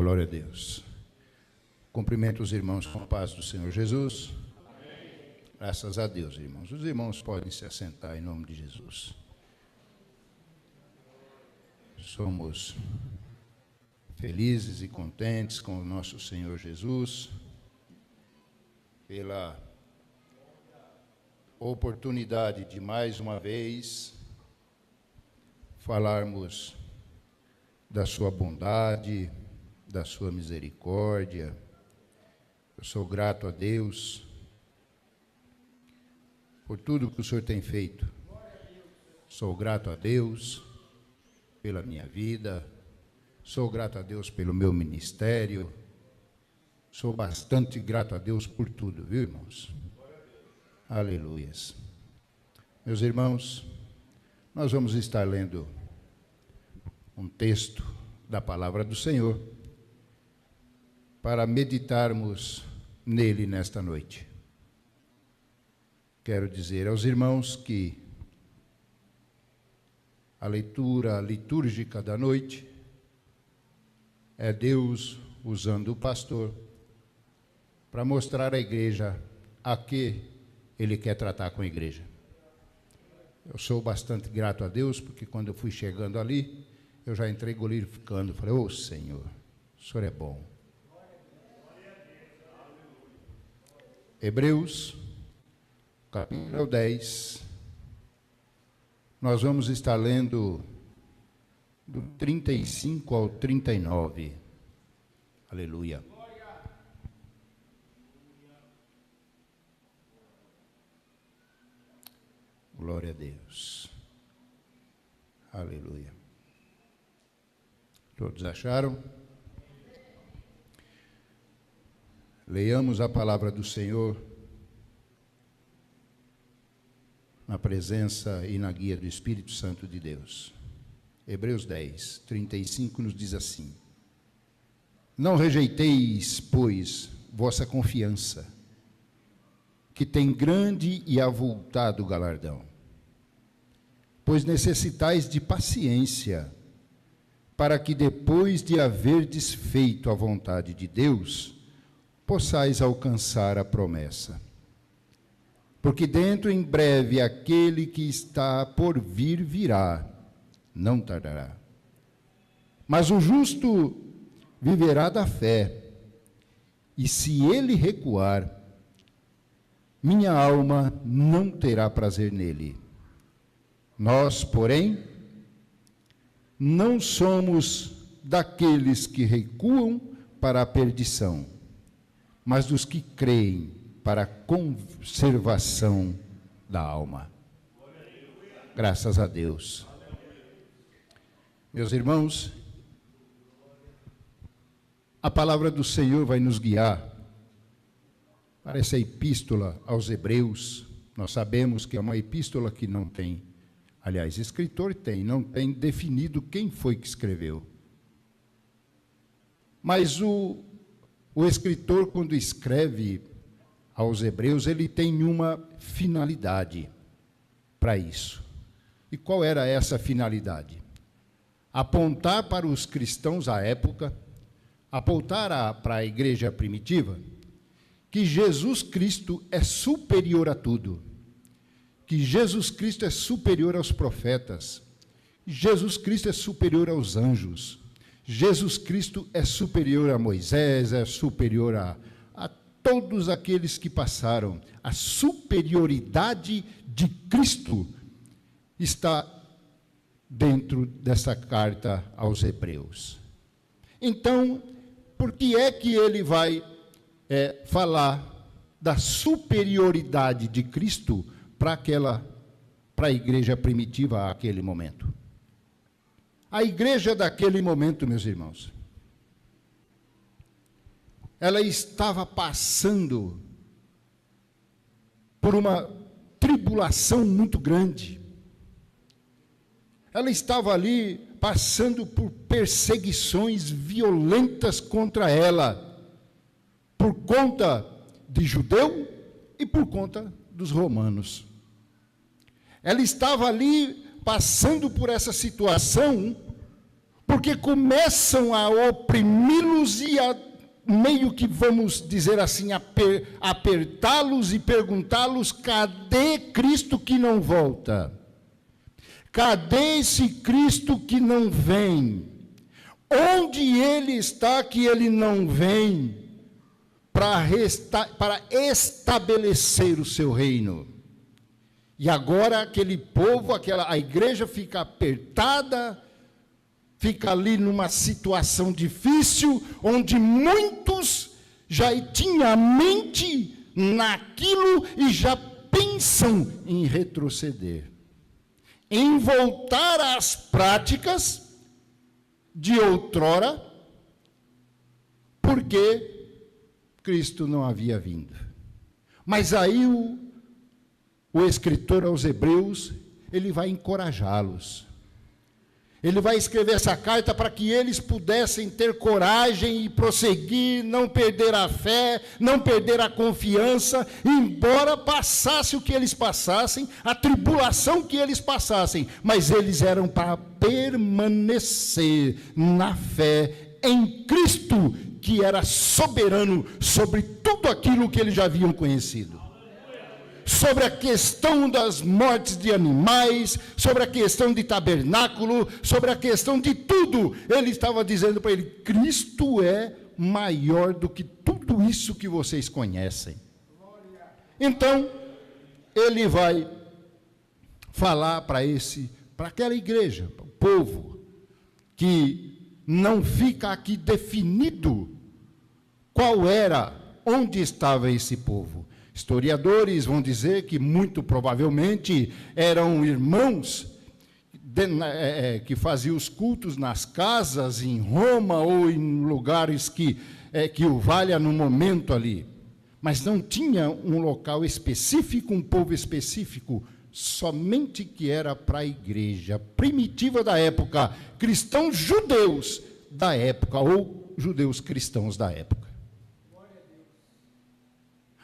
Glória a Deus. Cumprimento os irmãos com a paz do Senhor Jesus. Amém. Graças a Deus, irmãos. Os irmãos podem se assentar em nome de Jesus. Somos felizes e contentes com o nosso Senhor Jesus pela oportunidade de mais uma vez falarmos da sua bondade, da sua misericórdia. Eu sou grato a Deus por tudo que o Senhor tem feito. Sou grato a Deus pela minha vida, sou grato a Deus pelo meu ministério, sou bastante grato a Deus por tudo, viu, irmãos? Aleluias. Meus irmãos, nós vamos estar lendo um texto da palavra do Senhor para meditarmos nele nesta noite. Quero dizer aos irmãos que a leitura litúrgica da noite é Deus usando o pastor para mostrar à igreja a que Ele quer tratar com a igreja. Eu sou bastante grato a Deus, porque quando eu fui chegando ali, eu já entrei glorificando, falei, ô Senhor, o Senhor é bom. Hebreus, capítulo 10, nós vamos estar lendo do 35 ao 39. Aleluia. Glória a Deus. Aleluia. Todos acharam? Leiamos a palavra do Senhor na presença e na guia do Espírito Santo de Deus. Hebreus 10, 35 nos diz assim: Não rejeiteis, pois, vossa confiança, que tem grande e avultado galardão, pois necessitais de paciência, para que depois de haverdes feito a vontade de Deus, possais alcançar a promessa. Porque dentro em breve aquele que está por vir virá, não tardará. Mas o justo viverá da fé, e se ele recuar, minha alma não terá prazer nele. Nós, porém, não somos daqueles que recuam para a perdição, mas dos que creem para a conservação da alma. Graças a Deus. Meus irmãos, a palavra do Senhor vai nos guiar para essa epístola aos Hebreus. Nós sabemos que é uma epístola que não tem, aliás, escritor tem, não tem definido quem foi que escreveu. Mas o escritor, quando escreve aos Hebreus, ele tem uma finalidade para isso. E qual era essa finalidade? Apontar para os cristãos à época, apontar para a igreja primitiva, que Jesus Cristo é superior a tudo, que Jesus Cristo é superior aos profetas, Jesus Cristo é superior aos anjos, Jesus Cristo é superior a Moisés, é superior a todos aqueles que passaram. A superioridade de Cristo está dentro dessa carta aos Hebreus. Então, por que é que ele vai falar da superioridade de Cristo para a igreja primitiva àquele momento? A igreja daquele momento, meus irmãos, ela estava passando por uma tribulação muito grande. Ela estava ali passando por perseguições violentas contra ela, por conta de judeu e por conta dos romanos. Ela estava ali passando por essa situação porque começam a oprimi-los e a meio que, vamos dizer assim, apertá-los e perguntá-los: cadê Cristo que não volta? Cadê esse Cristo que não vem? Onde ele está que ele não vem para estabelecer o seu reino? E agora aquele povo, a igreja fica apertada, fica ali numa situação difícil, onde muitos já tinham a mente naquilo e já pensam em retroceder, em voltar às práticas de outrora, porque Cristo não havia vindo. Mas aí o escritor aos Hebreus, ele vai encorajá-los. Ele vai escrever essa carta para que eles pudessem ter coragem e prosseguir, não perder a fé, não perder a confiança, embora passasse o que eles passassem, a tribulação que eles passassem, mas eles eram para permanecer na fé em Cristo, que era soberano sobre tudo aquilo que eles já haviam conhecido. Sobre a questão das mortes de animais, sobre a questão de tabernáculo, sobre a questão de tudo, ele estava dizendo para ele: Cristo é maior do que tudo isso que vocês conhecem. Então, ele vai falar para aquela igreja, para o povo, que não fica aqui definido qual era, onde estava esse povo. Historiadores vão dizer que muito provavelmente eram irmãos que faziam os cultos nas casas em Roma ou em lugares que o valha no momento ali. Mas não tinha um local específico, um povo específico, somente que era para a igreja primitiva da época, cristãos judeus da época ou judeus cristãos da época.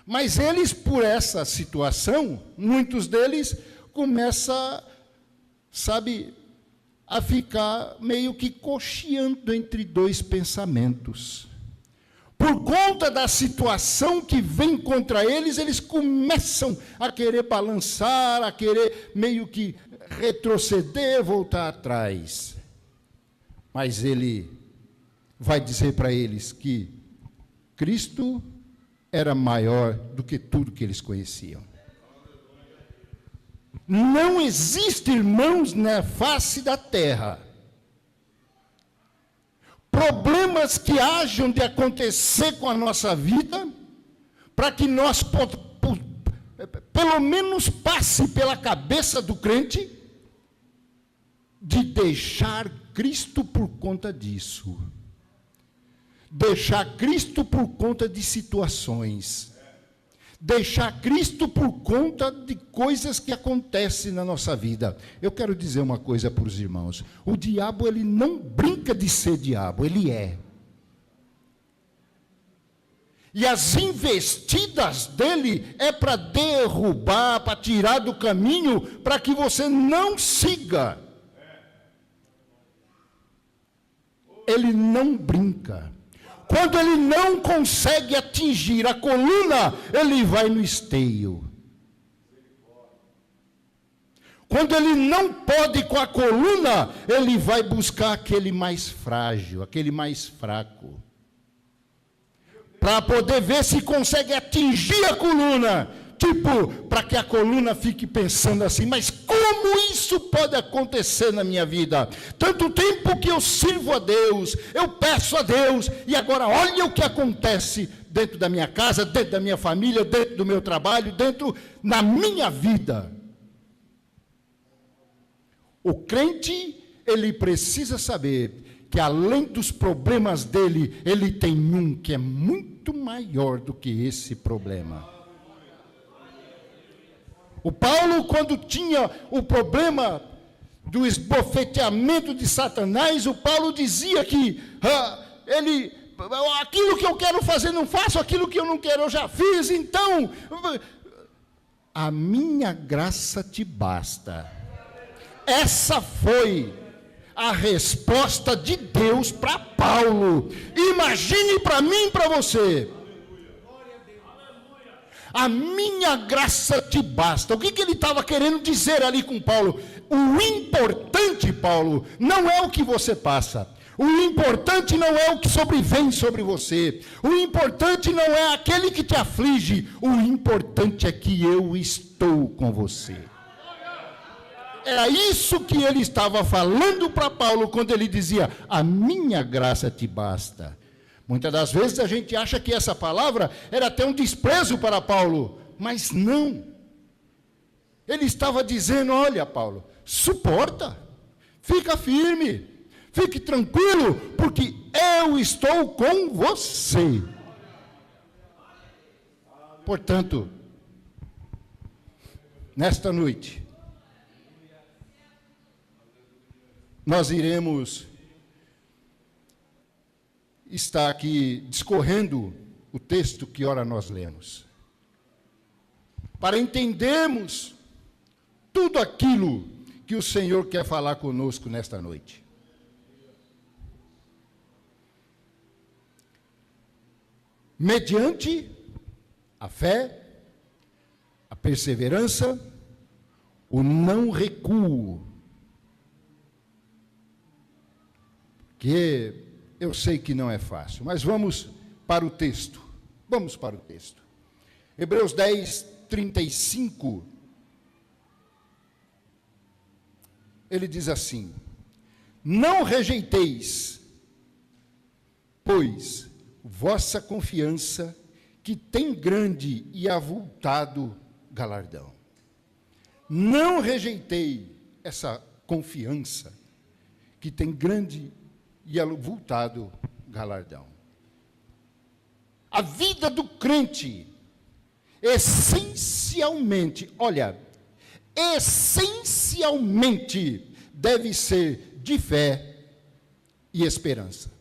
Mas eles, por essa situação, muitos deles começam, a ficar meio que cocheando entre dois pensamentos. Por conta da situação que vem contra eles, eles começam a querer balançar, a querer meio que retroceder, voltar atrás. Mas ele vai dizer para eles que Cristo era maior do que tudo que eles conheciam. Não existe, irmãos, na face da terra, problemas que hajam de acontecer com a nossa vida, para que nós, pelo menos, passe pela cabeça do crente, de deixar Cristo por conta disso. Deixar Cristo por conta de situações. Deixar Cristo por conta de coisas que acontecem na nossa vida. Eu quero dizer uma coisa para os irmãos. O diabo, ele não brinca de ser diabo, ele é. E as investidas dele é para derrubar, para tirar do caminho, para que você não siga. Ele não brinca. Quando ele não consegue atingir a coluna, ele vai no esteio. Quando ele não pode com a coluna, ele vai buscar aquele mais frágil, aquele mais fraco, para poder ver se consegue atingir a coluna. Tipo, para que a coluna fique pensando assim: mas como isso pode acontecer na minha vida? Tanto tempo que eu sirvo a Deus, eu peço a Deus, e agora olha o que acontece dentro da minha casa, dentro da minha família, dentro do meu trabalho, na minha vida. O crente, ele precisa saber que além dos problemas dele, ele tem um que é muito maior do que esse problema. O Paulo, quando tinha o problema do esbofeteamento de Satanás, o Paulo dizia que aquilo que eu quero fazer não faço, aquilo que eu não quero eu já fiz, então a minha graça te basta. Essa foi a resposta de Deus para Paulo. Imagine para mim e para você. A minha graça te basta. O que ele estava querendo dizer ali com Paulo? O importante, Paulo, não é o que você passa. O importante não é o que sobrevém sobre você. O importante não é aquele que te aflige. O importante é que eu estou com você. Era isso que ele estava falando para Paulo quando ele dizia: a minha graça te basta. Muitas das vezes a gente acha que essa palavra era até um desprezo para Paulo, mas não. Ele estava dizendo: olha, Paulo, suporta, fica firme, fique tranquilo, porque eu estou com você. Portanto, nesta noite, nós iremos estar aqui discorrendo o texto que ora nós lemos, para entendermos tudo aquilo que o Senhor quer falar conosco nesta noite. Mediante a fé, a perseverança, o não recuo. Que eu sei que não é fácil, mas vamos para o texto. Vamos para o texto. Hebreus 10, 35. Ele diz assim: não rejeiteis, pois, vossa confiança, que tem grande e avultado galardão. Não rejeitei essa confiança, que tem grande e avultado galardão. A vida do crente, essencialmente, deve ser de fé e esperança.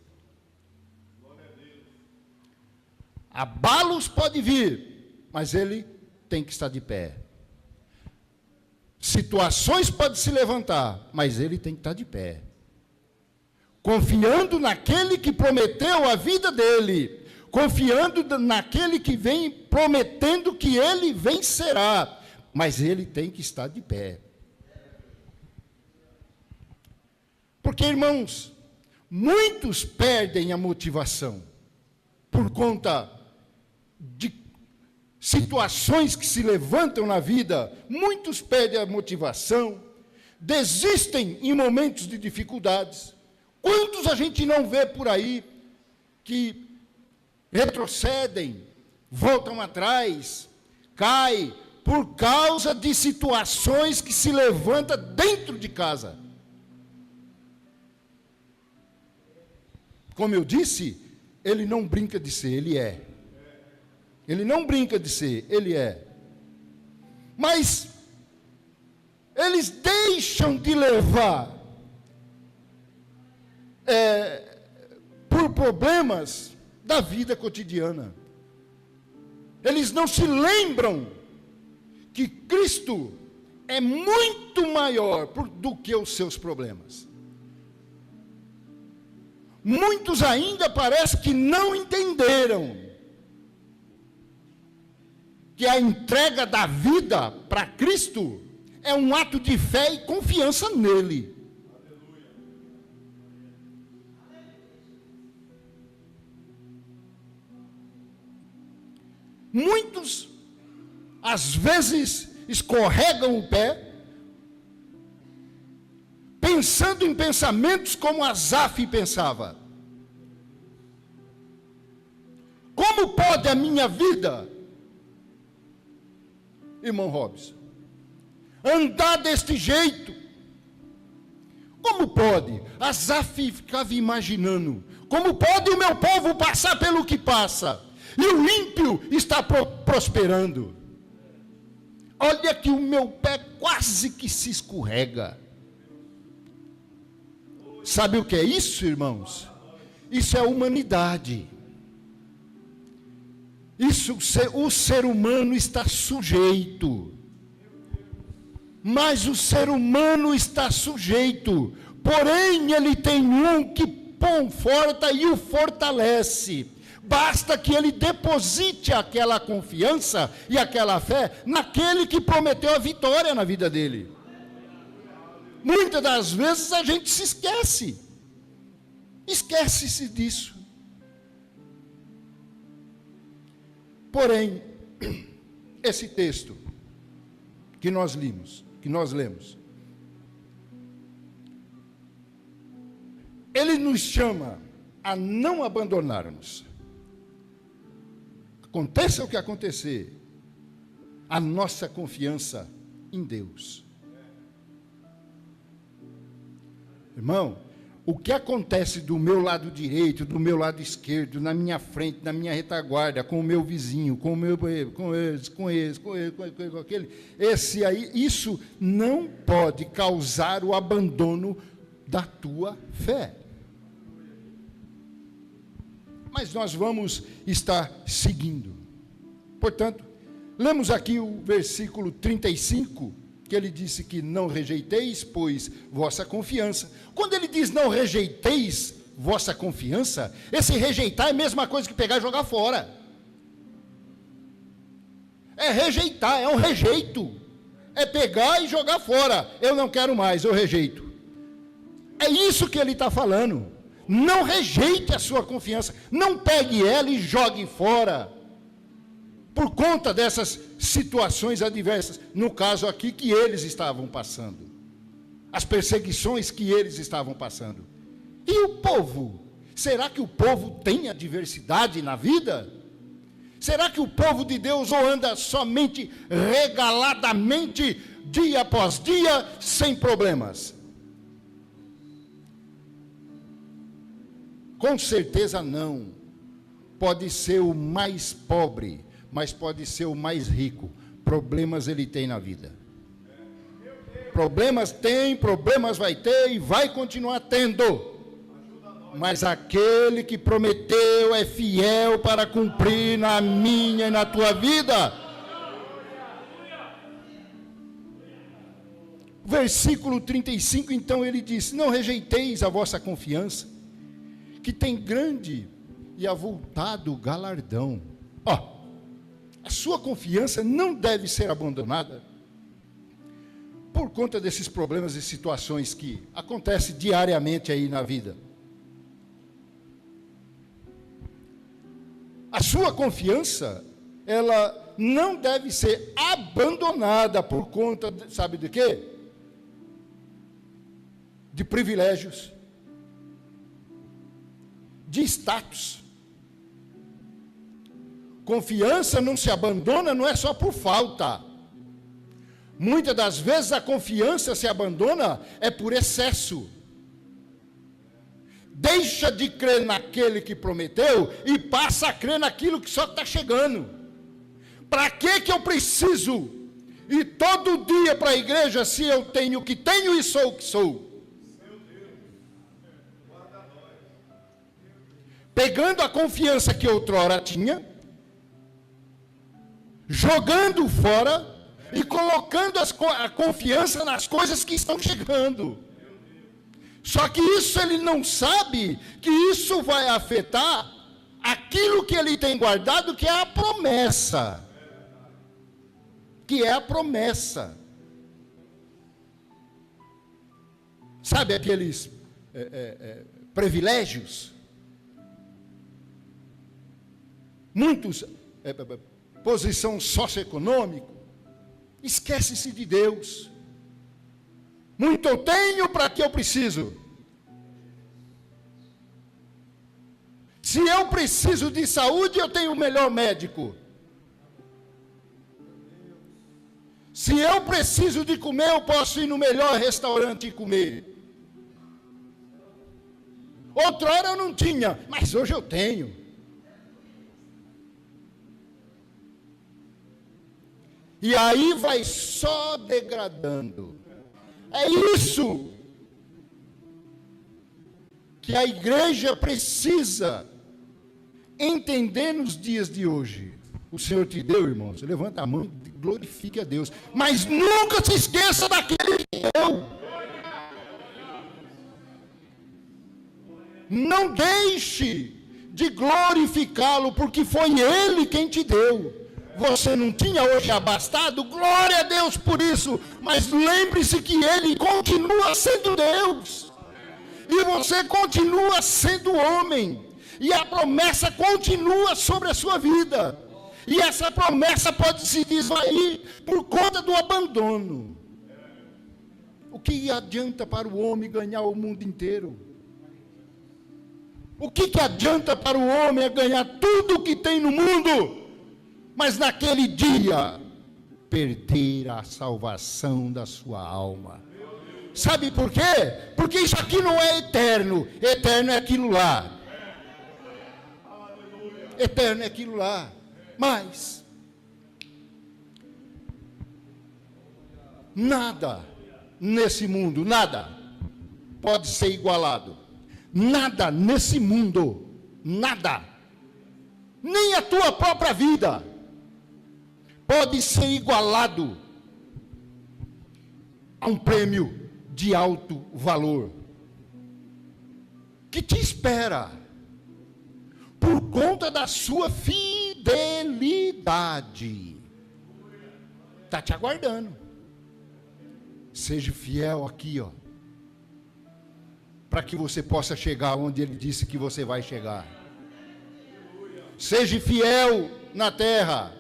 Abalos pode vir, mas ele tem que estar de pé. Situações podem se levantar, mas ele tem que estar de pé. Confiando naquele que prometeu a vida dele, confiando naquele que vem prometendo que ele vencerá, mas ele tem que estar de pé. Porque, irmãos, muitos perdem a motivação por conta de situações que se levantam na vida. Muitos perdem a motivação, desistem em momentos de dificuldades. Quantos a gente não vê por aí que retrocedem, voltam atrás, caem por causa de situações que se levantam dentro de casa? Como eu disse, ele não brinca de ser, ele é. Ele não brinca de ser, ele é. Mas eles deixam de levar por problemas da vida cotidiana. Eles não se lembram que Cristo é muito maior do que os seus problemas. Muitos ainda parece que não entenderam que a entrega da vida para Cristo é um ato de fé e confiança nele. Muitos, às vezes, escorregam o pé, pensando em pensamentos como Asaf pensava. Como pode a minha vida, irmão Robson, andar deste jeito? Como pode? Asaf ficava imaginando, como pode o meu povo passar pelo que passa? E o ímpio está prosperando. Olha que o meu pé quase que se escorrega. Sabe o que é isso, irmãos? Isso é humanidade. Isso, o ser humano está sujeito. Mas o ser humano está sujeito, Porém, ele tem um que conforta e o fortalece. Basta que ele deposite aquela confiança e aquela fé naquele que prometeu a vitória na vida dele. Muitas das vezes a gente se esquece. Esquece-se disso. Porém, esse texto que nós lemos, ele nos chama a não abandonarmos. Aconteça o que acontecer, a nossa confiança em Deus. Irmão, o que acontece do meu lado direito, do meu lado esquerdo, na minha frente, na minha retaguarda, com o meu vizinho, com o meu, com aquele, esse aí, isso não pode causar o abandono da tua fé. Mas nós vamos estar seguindo. Portanto, lemos aqui o versículo 35, que ele disse que não rejeiteis, pois, vossa confiança. Quando ele diz não rejeiteis vossa confiança, esse rejeitar é a mesma coisa que pegar e jogar fora. É rejeitar, é um rejeito. É pegar e jogar fora. Eu não quero mais, eu rejeito. É isso que ele está falando. Não rejeite a sua confiança, não pegue ela e jogue fora, por conta dessas situações adversas, no caso aqui que eles estavam passando, as perseguições que eles estavam passando. E o povo? Será que o povo tem adversidade na vida? Será que o povo de Deus ou anda somente regaladamente, dia após dia, sem problemas? Com certeza não. Pode ser o mais pobre, mas pode ser o mais rico. Problemas ele tem na vida. Problemas tem, problemas vai ter e vai continuar tendo. Mas aquele que prometeu é fiel para cumprir na minha e na tua vida. Versículo 35, então ele diz: não rejeiteis a vossa confiança, que tem grande e avultado galardão. A sua confiança não deve ser abandonada por conta desses problemas e situações que acontecem diariamente aí na vida. A sua confiança, ela não deve ser abandonada por conta, sabe de quê? De privilégios, de status. Confiança não se abandona, não é só por falta. Muitas das vezes a confiança se abandona é por excesso. Deixa de crer naquele que prometeu e passa a crer naquilo que só está chegando. Para que eu preciso ir todo dia para a igreja se eu tenho o que tenho e sou o que sou? Pegando a confiança que outrora tinha, jogando fora e colocando a confiança nas coisas que estão chegando. Só que isso ele não sabe que isso vai afetar aquilo que ele tem guardado, que é a promessa. Que é a promessa. Sabe aqueles privilégios? Muitos, posição socioeconômica, esquece-se de Deus. Muito eu tenho, para que eu preciso? Se eu preciso de saúde, eu tenho o melhor médico. Se eu preciso de comer, eu posso ir no melhor restaurante e comer. Outrora eu não tinha, mas hoje eu tenho. E aí vai só degradando. É isso que a igreja precisa entender nos dias de hoje. O Senhor te deu, irmãos, levanta a mão e glorifique a Deus. Mas nunca se esqueça daquele que deu. Não deixe de glorificá-lo, porque foi Ele quem te deu. Você não tinha hoje abastado? Glória a Deus por isso. Mas lembre-se que Ele continua sendo Deus. E você continua sendo homem. E a promessa continua sobre a sua vida. E essa promessa pode se desvair por conta do abandono. O que adianta para o homem ganhar o mundo inteiro? O que adianta para o homem ganhar tudo o que tem no mundo, mas naquele dia perder a salvação da sua alma? Sabe por quê? Porque isso aqui não é eterno. Eterno é aquilo lá. Eterno é aquilo lá. Mas nada nesse mundo, nada pode ser igualado. Nada nesse mundo, nada, nem a tua própria vida, pode ser igualado a um prêmio de alto valor que te espera por conta da sua fidelidade. Está te aguardando. Seja fiel aqui, ó, para que você possa chegar onde Ele disse que você vai chegar. Seja fiel na terra,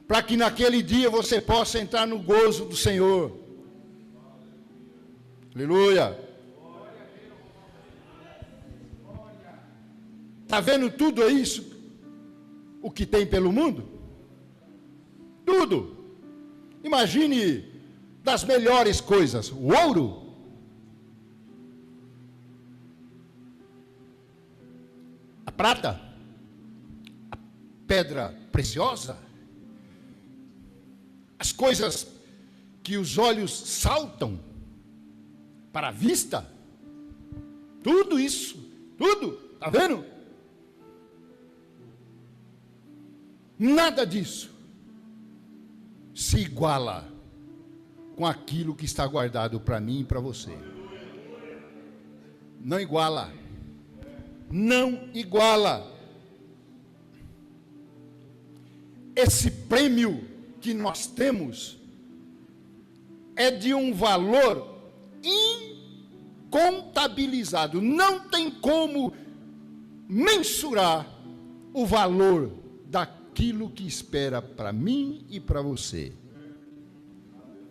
para que naquele dia você possa entrar no gozo do Senhor. Aleluia. Está vendo tudo isso? O que tem pelo mundo? Tudo. Imagine das melhores coisas, o ouro. A prata, a pedra preciosa, as coisas que os olhos saltam para a vista, tudo isso, tudo, está vendo? Nada disso se iguala com aquilo que está guardado para mim e para você. Não iguala. Não iguala. Esse prêmio que nós temos é de um valor incontabilizado. Não tem como mensurar o valor daquilo que espera para mim e para você.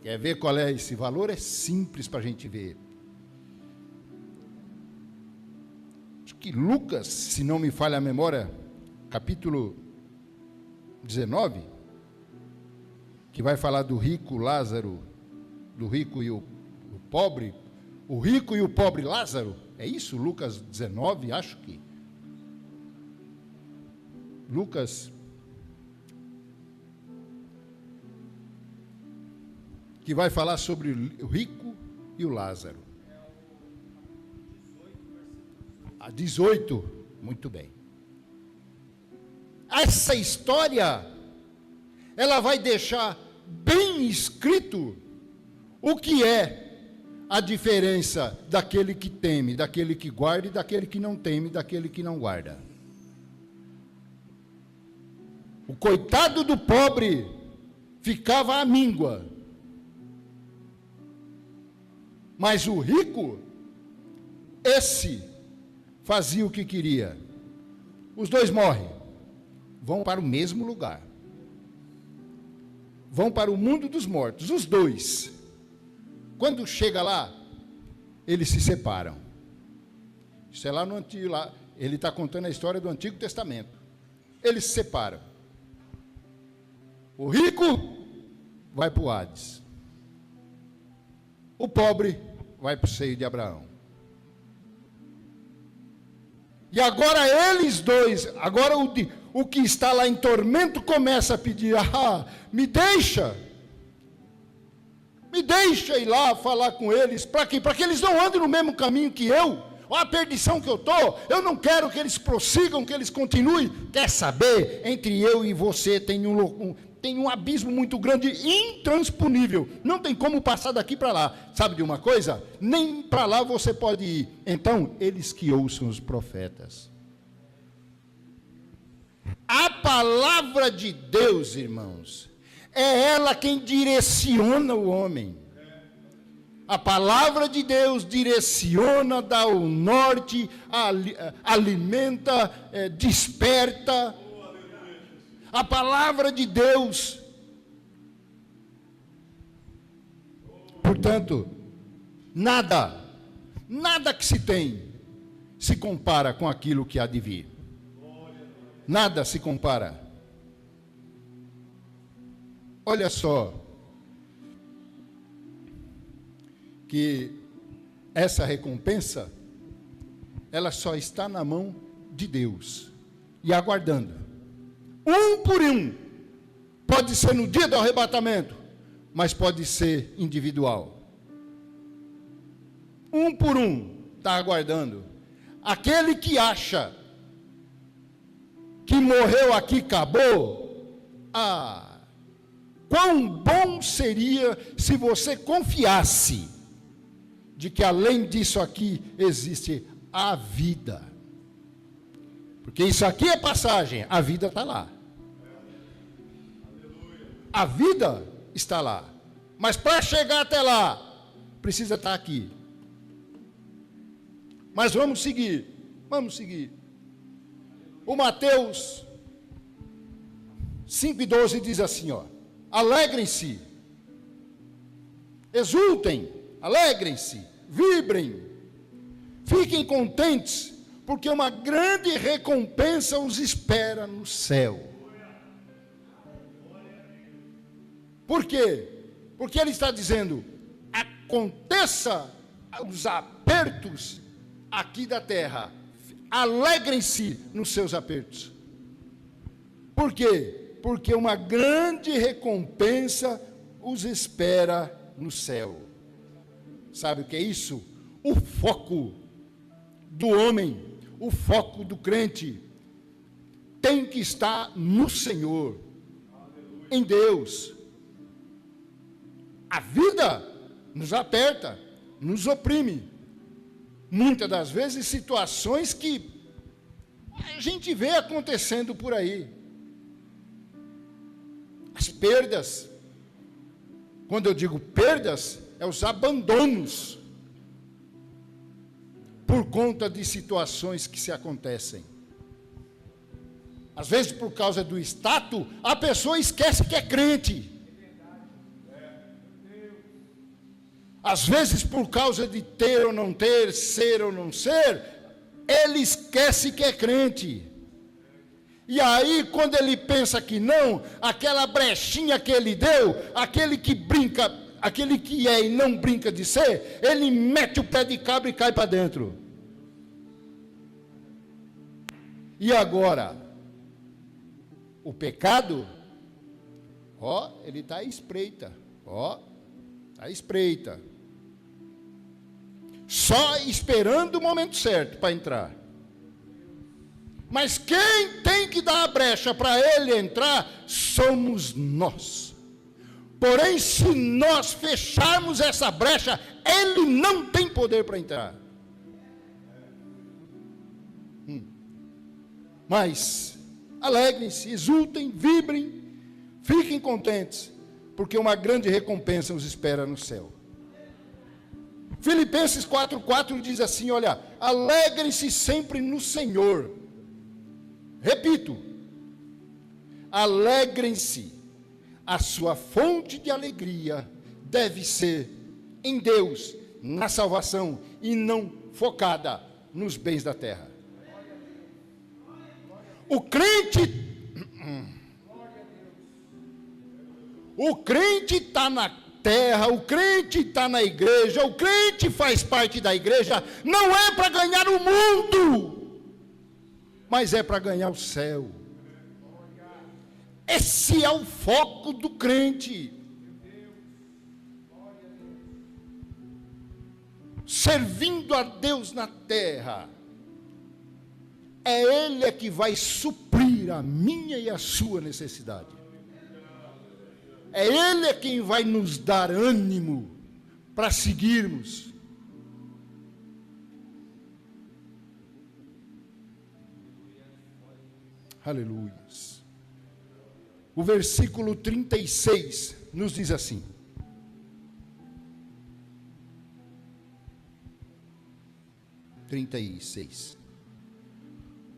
Quer ver qual é esse valor? É simples para a gente ver. Acho que Lucas, se não me falha a memória, capítulo 19, que vai falar do rico Lázaro, do rico e o pobre, o rico e o pobre Lázaro, é isso? Lucas 19, acho que. Lucas, que vai falar sobre o rico e o Lázaro. 18, muito bem. Essa história, ela vai deixar bem escrito o que é a diferença daquele que teme, daquele que guarda, e daquele que não teme, daquele que não guarda. O coitado do pobre ficava à míngua, mas o rico, esse fazia o que queria. Os dois morrem, vão para o mesmo lugar, vão para o mundo dos mortos, os dois. Quando chega lá, eles se separam. Isso é lá no Antigo, lá, ele está contando a história do Antigo Testamento. Eles se separam. O rico vai para o Hades. O pobre vai para o seio de Abraão. E agora eles dois, agora o que está lá em tormento começa a pedir: me deixa ir lá falar com eles. Para quê? Para que eles não andem no mesmo caminho que eu. Olha a perdição que eu estou. Eu não quero que eles prossigam, que eles continuem. Quer saber? Entre eu e você tem tem um abismo muito grande, intransponível. Não tem como passar daqui para lá. Sabe de uma coisa? Nem para lá você pode ir. Então, eles que ouçam os profetas. A palavra de Deus, irmãos, é ela quem direciona o homem. A palavra de Deus direciona, dá o norte, alimenta, desperta. A palavra de Deus. Portanto, nada que se tem se compara com aquilo que há de vir. Nada se compara. Olha só, que essa recompensa, ela só está na mão de Deus, e aguardando. Um por um, pode ser no dia do arrebatamento, mas pode ser individual. Um por um, está aguardando. Aquele que acha que morreu aqui, acabou, quão bom seria se você confiasse de que além disso aqui existe a vida. Porque isso aqui é passagem, a vida está lá. A vida está lá. Mas para chegar até lá, precisa estar aqui. Mas vamos seguir. O Mateus 5,12 diz assim, ó: alegrem-se, exultem, alegrem-se, vibrem, fiquem contentes, porque uma grande recompensa os espera no céu. Por quê? Porque ele está dizendo, aconteça os apertos aqui da terra, alegrem-se nos seus apertos. Por quê? Porque uma grande recompensa os espera no céu. Sabe o que é isso? O foco do homem, o foco do crente, tem que estar no Senhor, em Deus. A vida nos aperta, nos oprime. Muitas das vezes situações que a gente vê acontecendo por aí. As perdas. Quando eu digo perdas, é os abandonos. Por conta de situações que se acontecem. Às vezes por causa do status, a pessoa esquece que é crente. Às vezes por causa de ter ou não ter, ser ou não ser, ele esquece que é crente. E aí, quando ele pensa que não, aquela brechinha que ele deu, aquele que brinca, aquele que é e não brinca de ser, ele mete o pé de cabra e cai para dentro. E agora, o pecado, ele está à espreita, está à espreita. Só esperando o momento certo para entrar. Mas quem tem que dar a brecha para ele entrar, somos nós. Porém, se nós fecharmos essa brecha, ele não tem poder para entrar. Mas, alegrem-se, exultem, vibrem, fiquem contentes, porque uma grande recompensa os espera no céu. Filipenses 4,4 diz assim, olha, alegrem-se sempre no Senhor. Repito, alegrem-se. A sua fonte de alegria deve ser em Deus, na salvação, e não focada nos bens da terra. O crente está na terra, o crente está na igreja, o crente faz parte da igreja, não é para ganhar o mundo, mas é para ganhar o céu. Esse é o foco do crente. Servindo a Deus na terra. É Ele que vai suprir a minha e a sua necessidade. é Ele quem vai nos dar ânimo para seguirmos. Aleluia. O versículo 36 nos diz assim: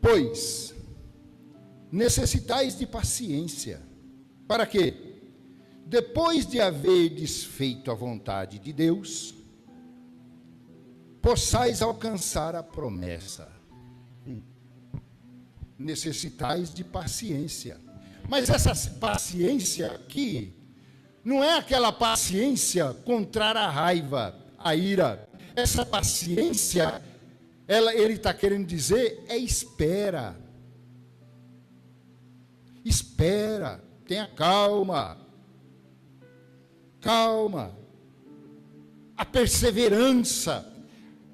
pois necessitais de paciência, para que, depois de haverdes feito a vontade de Deus, possais alcançar a promessa. Necessitais de paciência. Mas essa paciência aqui não é aquela paciência contrária à raiva, à ira. Essa paciência, ele está querendo dizer, é espera. Espera, tenha calma. Calma. A perseverança,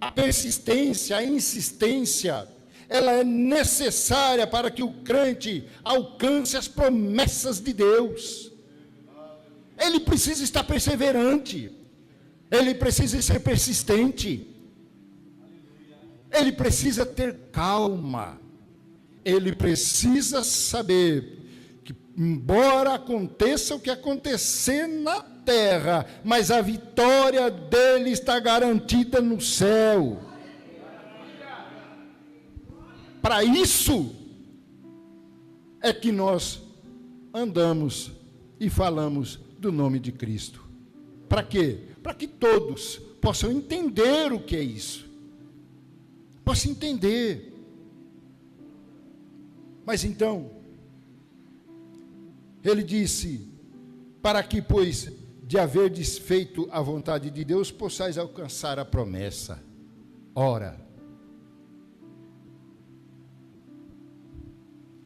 a persistência, a insistência, ela é necessária para que o crente alcance as promessas de Deus. Ele precisa estar perseverante, ele precisa ser persistente, ele precisa ter calma, ele precisa saber que, embora aconteça o que acontecer na terra, mas a vitória dele está garantida no céu. Para isso é que nós andamos e falamos do nome de Cristo. Para quê? Para que todos possam entender o que é isso. Possam entender. Mas então, ele disse, para que, pois, de haverdes feito a vontade de Deus, possais alcançar a promessa. Ora,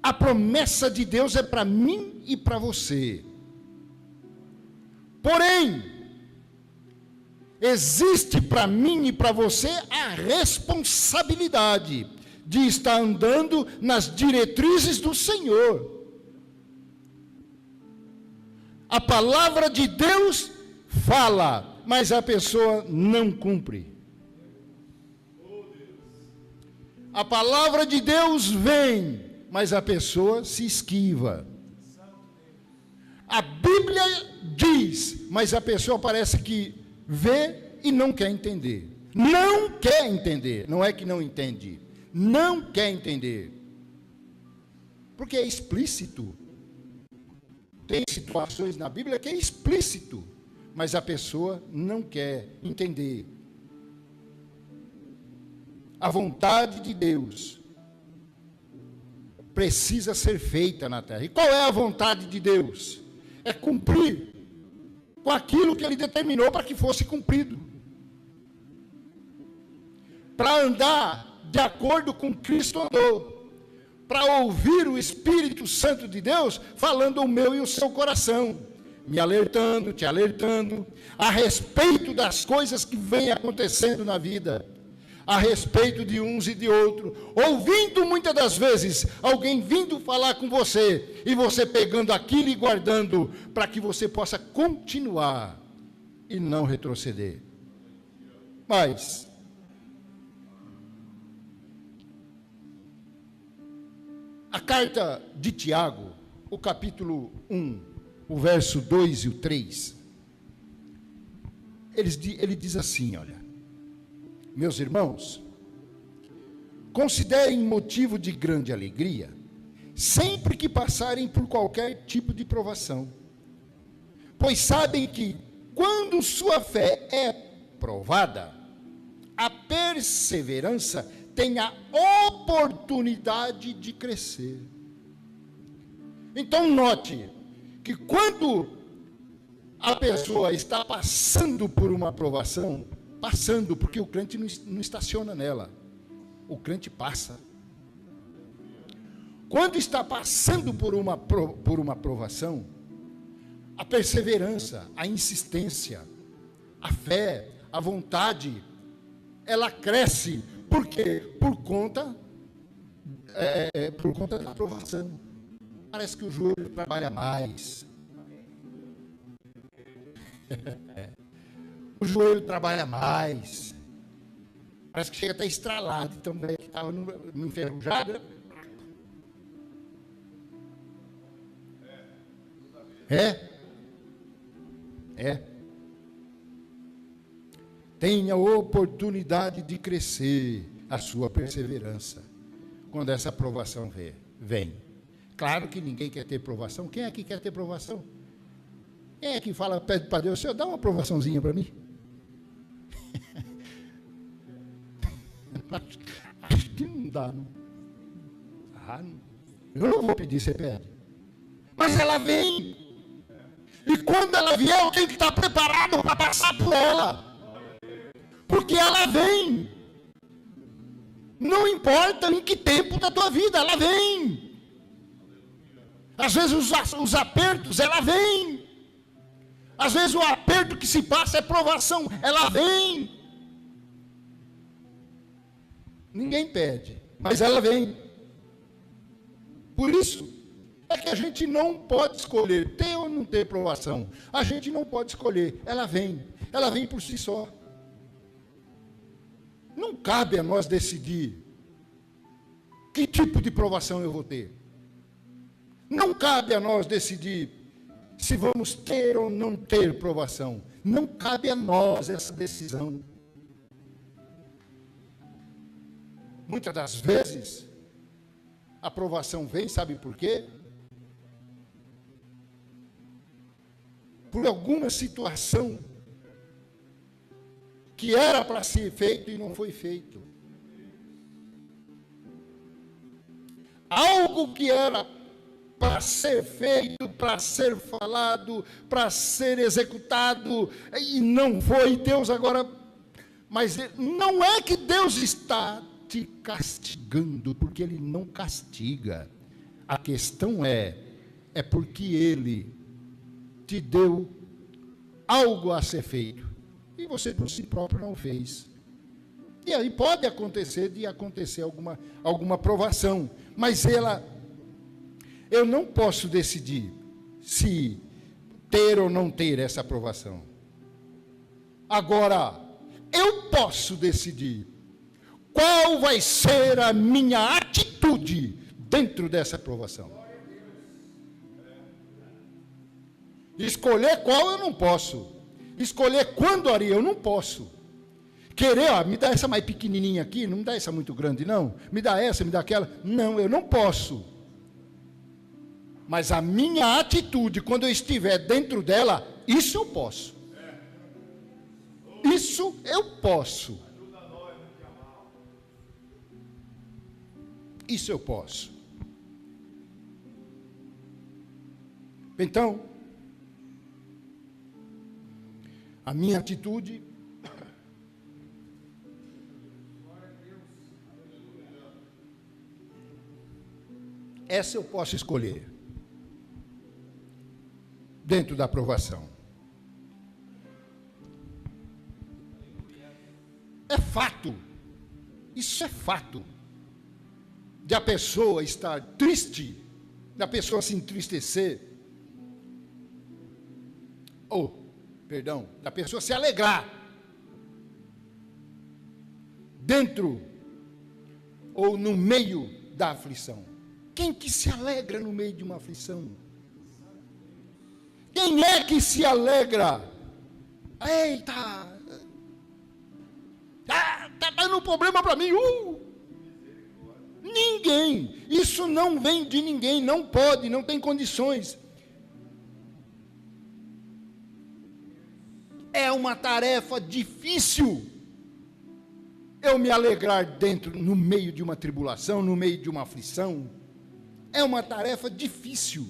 a promessa de Deus é para mim e para você. Porém, existe para mim e para você a responsabilidade de estar andando nas diretrizes do Senhor. A palavra de Deus fala, mas a pessoa não cumpre. A palavra de Deus vem, mas a pessoa se esquiva. A Bíblia diz, mas a pessoa parece que vê e não quer entender. Não quer entender, não é que não entende. Não quer entender. Porque é explícito. Tem situações na Bíblia que é explícito, mas a pessoa não quer entender. A vontade de Deus precisa ser feita na terra. E qual é a vontade de Deus? É cumprir com aquilo que Ele determinou para que fosse cumprido. Para andar de acordo com Cristo andou. Para ouvir o Espírito Santo de Deus falando o meu e o seu coração. Me alertando, te alertando a respeito das coisas que vêm acontecendo na vida. A respeito de uns e de outros, ouvindo muitas das vezes alguém vindo falar com você, e você pegando aquilo e guardando, para que você possa continuar e não retroceder. Mas a carta de Tiago, o capítulo 1, o verso 2 e o 3, ele diz assim, olha: meus irmãos, considerem motivo de grande alegria, sempre que passarem por qualquer tipo de provação, pois sabem que, quando sua fé é provada, a perseverança tem a oportunidade de crescer. Então, note que quando a pessoa está passando por uma provação, porque o crente não estaciona nela, o crente passa. Quando está passando por uma provação, a perseverança, a insistência, a fé, a vontade, ela cresce. Por quê? Por conta da provação. Parece que o joelho trabalha mais. O joelho trabalha mais. Parece que chega até estralado. Então, velho que estava enferrujado. É. Tenha oportunidade de crescer a sua perseverança quando essa provação vem. Claro que ninguém quer ter provação. Quem é que quer ter provação? Quem é que fala, pede para Deus, Senhor, dá uma provaçãozinha para mim? Acho que não dá, não. Eu não vou pedir, você pede. Mas ela vem. E quando ela vier, eu tenho que estar preparado para passar por ela. Porque ela vem. Não importa em que tempo da tua vida, ela vem. Às vezes os apertos, ela vem. Às vezes o aperto que se passa é provação, ela vem. Ninguém pede, mas ela vem. Por isso, é que a gente não pode escolher ter ou não ter provação. A gente não pode escolher, ela vem por si só. Não cabe a nós decidir que tipo de provação eu vou ter. Não cabe a nós decidir se vamos ter ou não ter provação. Não cabe a nós essa decisão. Muitas das vezes, a provação vem, sabe por quê? Por alguma situação que era para ser feito e não foi feito. Algo que era para ser feito, para ser falado, para ser executado, e não foi. Deus agora... Mas não é que Deus está te castigando, porque Ele não castiga. A questão é porque Ele te deu algo a ser feito, e você por si próprio não fez. E aí pode acontecer alguma provação, mas eu não posso decidir se ter ou não ter essa aprovação. Agora, eu posso decidir qual vai ser a minha atitude dentro dessa aprovação. Escolher qual eu não posso. Escolher quando haria, eu não posso. Querer, me dá essa mais pequenininha aqui, não me dá essa muito grande não. Me dá essa, me dá aquela. Não, eu não posso. Mas a minha atitude, quando eu estiver dentro dela, isso eu posso. Isso eu posso. Isso eu posso. Então, a minha atitude essa eu posso escolher dentro da aprovação. É fato, isso é fato, de a pessoa estar triste, da pessoa se entristecer, da pessoa se alegrar, dentro ou no meio da aflição. Quem que se alegra no meio de uma aflição? Quem é que se alegra? Eita! Está dando um problema para mim. Ninguém. Isso não vem de ninguém. Não pode, não tem condições. É uma tarefa difícil eu me alegrar no meio de uma tribulação, no meio de uma aflição. É uma tarefa difícil.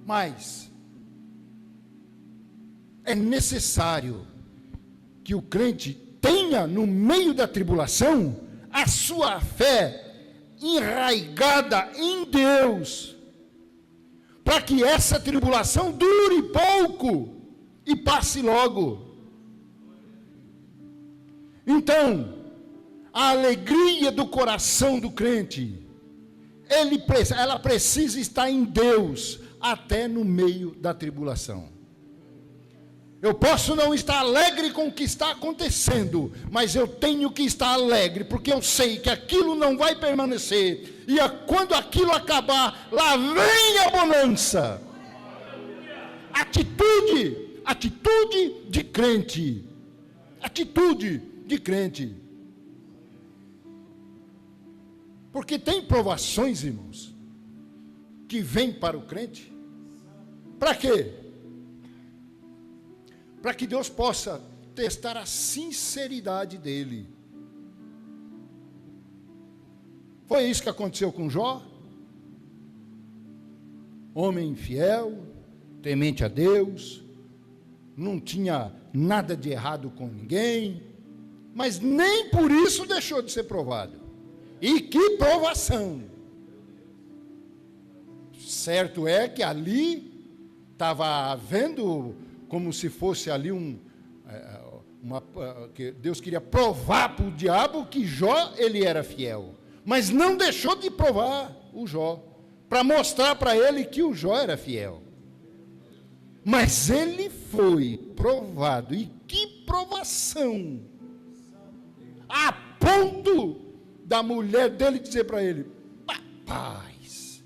Mas é necessário que o crente tenha no meio da tribulação a sua fé enraigada em Deus, para que essa tribulação dure pouco e passe logo. Então, a alegria do coração do crente, ela precisa estar em Deus, até no meio da tribulação. Eu posso não estar alegre com o que está acontecendo, mas eu tenho que estar alegre, porque eu sei que aquilo não vai permanecer, e quando aquilo acabar, lá vem a bonança. Atitude de crente, atitude de crente, porque tem provações, irmãos, que vêm para o crente, para quê? Para que Deus possa testar a sinceridade dele. Foi isso que aconteceu com Jó, homem fiel, temente a Deus, não tinha nada de errado com ninguém, mas nem por isso deixou de ser provado. E que provação! Certo é que ali estava havendo como se fosse ali que Deus queria provar para o diabo que Jó, ele era fiel, mas não deixou de provar o Jó, para mostrar para ele que o Jó era fiel. Mas ele foi provado, e que provação, a ponto da mulher dele dizer para ele: rapaz,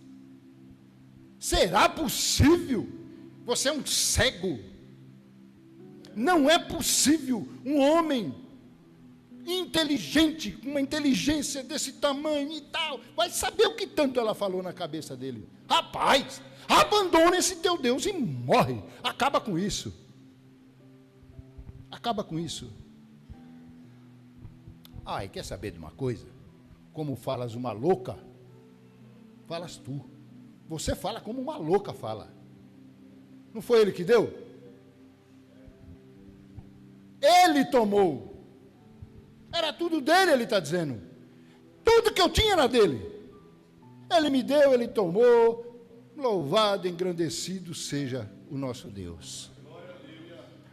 será possível? Você é um cego. Não é possível um homem inteligente, com uma inteligência desse tamanho e tal, vai saber o que tanto ela falou na cabeça dele. Rapaz, abandona esse teu Deus e morre. Acaba com isso. Acaba com isso. E quer saber de uma coisa? Como falas uma louca, falas tu. Você fala como uma louca fala. Não foi ele que deu? Ele tomou. Era tudo dele, ele está dizendo. Tudo que eu tinha era dele. Ele me deu, ele tomou. Louvado, engrandecido seja o nosso Deus.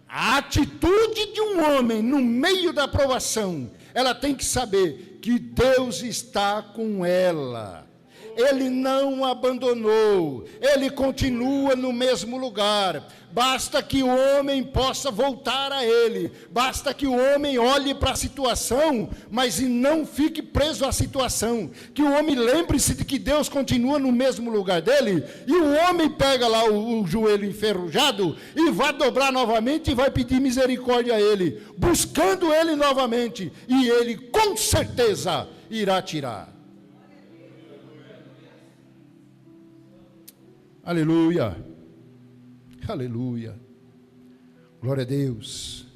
A atitude de um homem no meio da provação, ela tem que saber que Deus está com ela. Ele não abandonou, ele continua no mesmo lugar. Basta que o homem possa voltar a ele, basta que o homem olhe para a situação, mas não fique preso à situação, que o homem lembre-se de que Deus continua no mesmo lugar dele, e o homem pega lá o joelho enferrujado, e vai dobrar novamente, e vai pedir misericórdia a ele, buscando ele novamente, e ele com certeza irá tirar. Aleluia, aleluia, glória a Deus.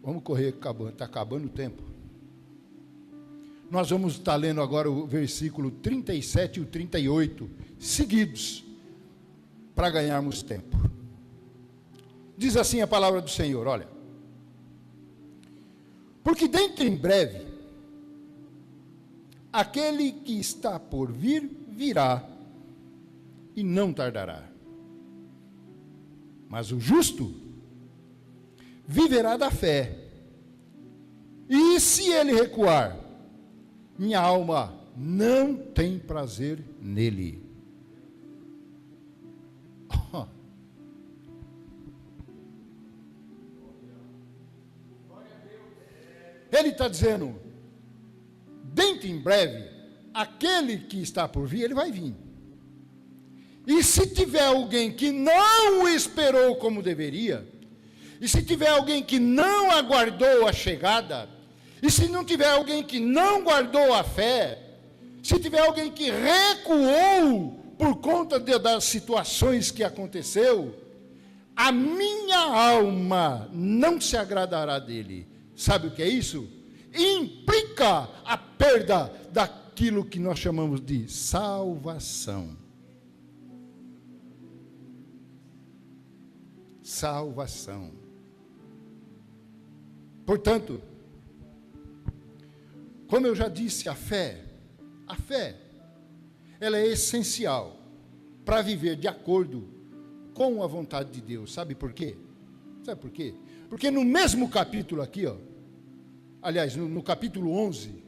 Vamos correr, está acabando o tempo. Nós vamos estar lendo agora o versículo 37 e o 38, seguidos, para ganharmos tempo. Diz assim a palavra do Senhor, olha: porque dentro em breve, aquele que está por vir, virá, e não tardará. Mas o justo viverá da fé. E se ele recuar, minha alma não tem prazer nele. Ele está dizendo, dentro em breve, aquele que está por vir, ele vai vir. E se tiver alguém que não o esperou como deveria, e se tiver alguém que não aguardou a chegada, e se não tiver alguém que não guardou a fé, se tiver alguém que recuou por conta das situações que aconteceu, a minha alma não se agradará dele. Sabe o que é isso? Implica a perda daquilo que nós chamamos de salvação. Salvação. Portanto, como eu já disse, a fé, ela é essencial para viver de acordo com a vontade de Deus. Sabe por quê? Sabe por quê? Porque no mesmo capítulo aqui, aliás, no capítulo 11,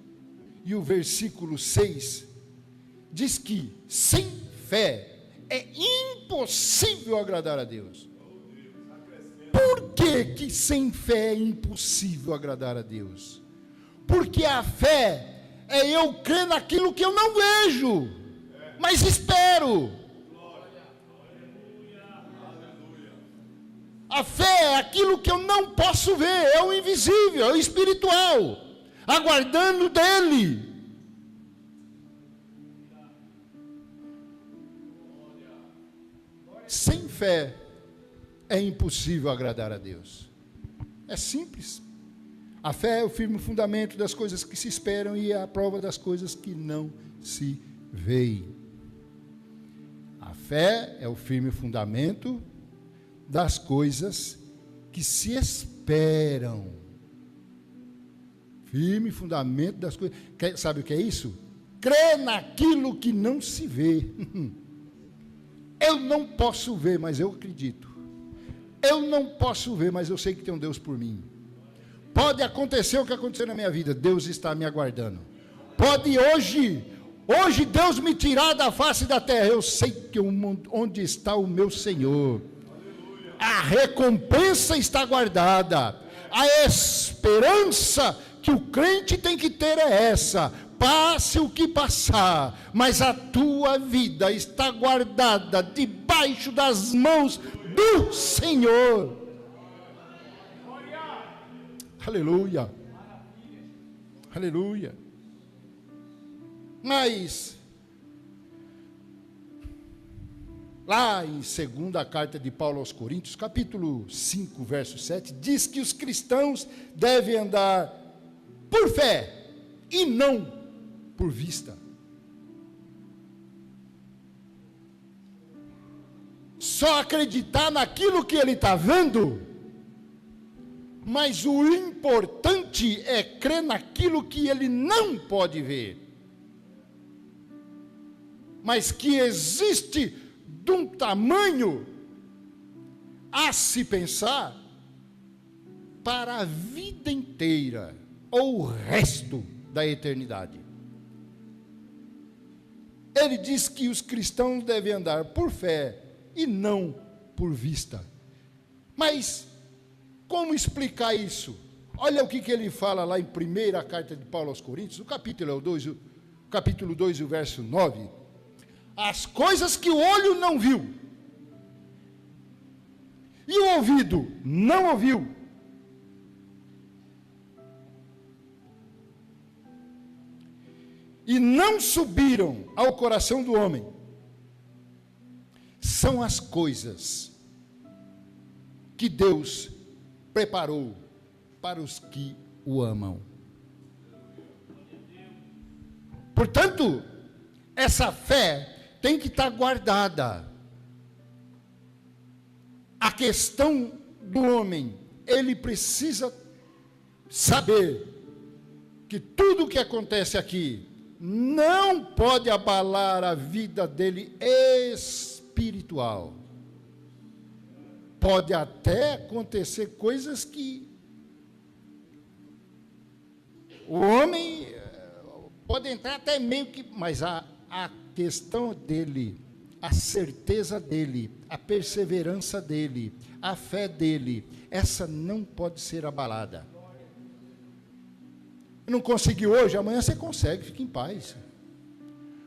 e o versículo 6, diz que sem fé é impossível agradar a Deus. Por que sem fé é impossível agradar a Deus? Porque a fé é eu crer naquilo que eu não vejo, mas espero. A fé é aquilo que eu não posso ver, é o invisível, é o espiritual, aguardando dele. Sem fé é impossível agradar a Deus. É simples. A fé é o firme fundamento das coisas que se esperam e é a prova das coisas que não se veem. A fé é o firme fundamento das coisas que se esperam. Firme fundamento das coisas. Sabe o que é isso? Crer naquilo que não se vê. Eu não posso ver, mas eu acredito. Eu não posso ver, mas eu sei que tem um Deus por mim. Pode acontecer o que aconteceu na minha vida, Deus está me aguardando. Pode hoje Deus me tirar da face da terra, eu sei que onde está o meu Senhor. A recompensa está guardada. A esperança que o crente tem que ter é essa: passe o que passar, mas a tua vida está guardada debaixo das mãos do Senhor. Aleluia. Aleluia. Mas lá em segunda carta de Paulo aos Coríntios, capítulo 5, verso 7, diz que os cristãos devem andar por fé e não por vista. Só acreditar naquilo que ele está vendo, mas o importante é crer naquilo que ele não pode ver, mas que existe de um tamanho a se pensar para a vida inteira, ou o resto da eternidade. Ele diz que os cristãos devem andar por fé e não por vista. Mas como explicar isso? Olha o que ele fala lá em primeira carta de Paulo aos Coríntios, o capítulo 2, o verso 9. As coisas que o olho não viu, e o ouvido não ouviu, e não subiram ao coração do homem, são as coisas que Deus preparou para os que o amam. Portanto, essa fé tem que estar guardada. A questão do homem, ele precisa saber que tudo o que acontece aqui não pode abalar a vida dele espiritual. Pode até acontecer coisas que o homem pode entrar até meio que, mas a questão dele, a certeza dele, a perseverança dele, a fé dele, essa não pode ser abalada. Não conseguiu hoje, amanhã você consegue, fique em paz.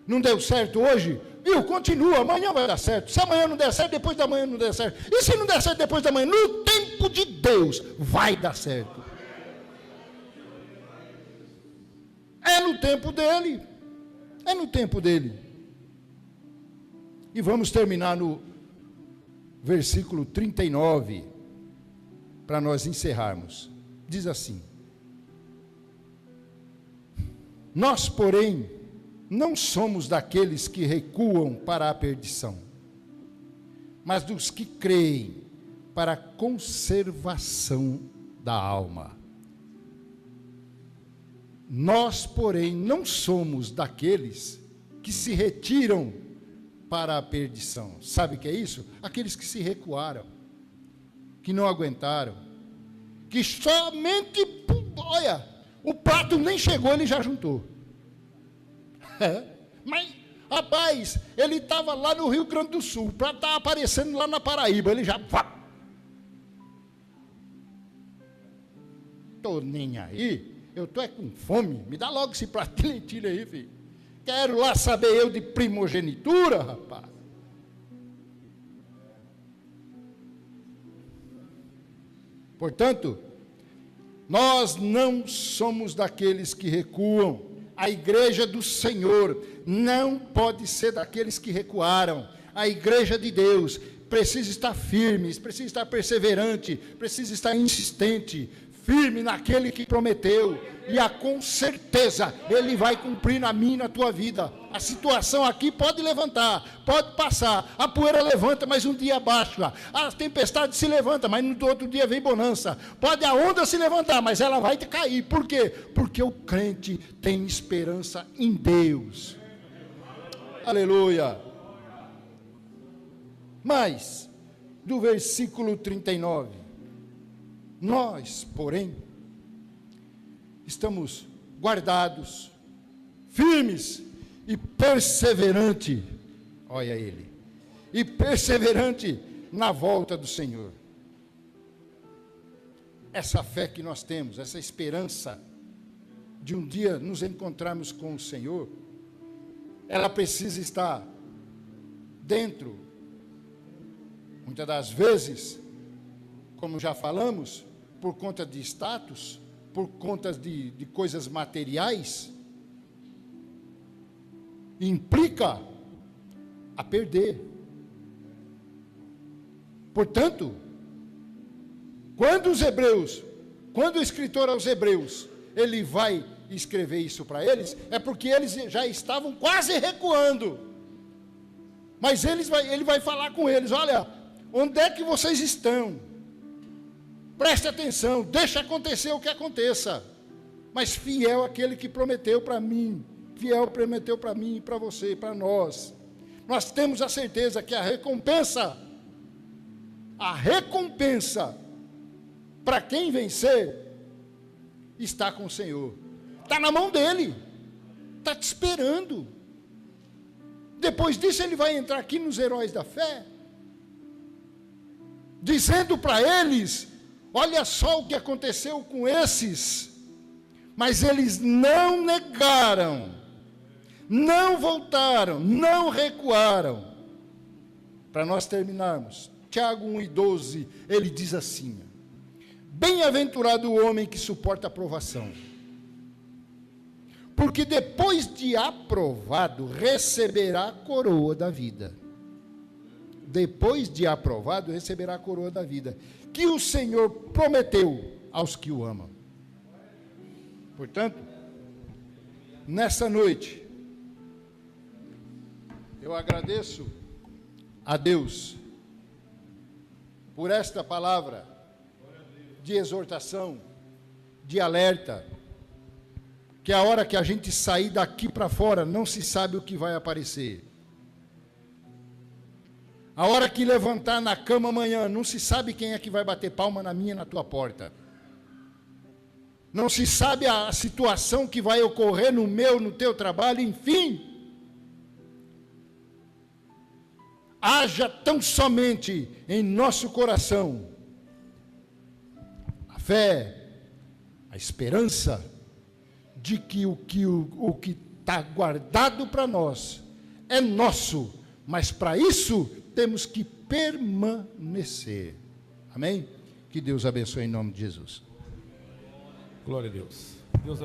Não deu certo hoje, viu? Continua, amanhã vai dar certo. Se amanhã não der certo, depois da manhã não der certo. E se não der certo depois da manhã, no tempo de Deus, vai dar certo. É no tempo dele. É no tempo dele. E vamos terminar no versículo 39, para nós encerrarmos. Diz assim: nós, porém, não somos daqueles que recuam para a perdição, mas dos que creem para a conservação da alma. Nós, porém, não somos daqueles que se retiram para a perdição. Sabe o que é isso? Aqueles que se recuaram, que não aguentaram, que somente, olha, o prato nem chegou, ele já juntou. Mas Rapaz, ele estava lá no Rio Grande do Sul, para estar aparecendo lá na Paraíba, ele já... Estou nem aí, eu estou com fome, me dá logo esse prato de lentilha aí, filho. Quero lá saber eu de primogenitura, rapaz. Portanto, nós não somos daqueles que recuam. A igreja do Senhor não pode ser daqueles que recuaram. A igreja de Deus precisa estar firme, precisa estar perseverante, precisa estar insistente, firme naquele que prometeu, e com certeza Ele vai cumprir na minha e na tua vida. A situação aqui pode levantar, pode passar, a poeira levanta, mas um dia baixa, a tempestade se levanta, mas no outro dia vem bonança, pode a onda se levantar, mas ela vai cair. Por quê? Porque o crente tem esperança em Deus. Aleluia. Mas, do versículo 39, nós, porém, estamos guardados, firmes e perseverante, olha ele, e perseverante na volta do Senhor. Essa fé que nós temos, essa esperança de um dia nos encontrarmos com o Senhor, ela precisa estar dentro, muitas das vezes, como já falamos, por conta de status, por conta de coisas materiais, implica a perder. Portanto, quando o escritor aos Hebreus, ele vai escrever isso para eles, é porque eles já estavam quase recuando. Mas ele vai falar com eles: olha, onde é que vocês estão? Preste atenção, deixa acontecer o que aconteça, mas fiel aquele que prometeu para mim, fiel prometeu para mim, para você, para nós. Nós temos a certeza que a recompensa para quem vencer, está com o Senhor, está na mão dele, está te esperando. Depois disso ele vai entrar aqui nos heróis da fé, dizendo para eles: olha só o que aconteceu com esses, mas eles não negaram, não voltaram, não recuaram. Para nós terminarmos, Tiago 1:12, ele diz assim: bem-aventurado o homem que suporta a provação, porque depois de aprovado, receberá a coroa da vida. Depois de aprovado, receberá a coroa da vida, que o Senhor prometeu aos que o amam. Portanto, nessa noite, eu agradeço a Deus por esta palavra de exortação, de alerta, que a hora que a gente sair daqui para fora, não se sabe o que vai aparecer. A hora que levantar na cama amanhã, não se sabe quem é que vai bater palma na minha e na tua porta. Não se sabe a situação que vai ocorrer no meu, no teu trabalho, enfim. Haja tão somente em nosso coração a fé, a esperança de que o que está guardado para nós é nosso, mas para isso temos que permanecer. Amém? Que Deus abençoe em nome de Jesus. Glória a Deus. Deus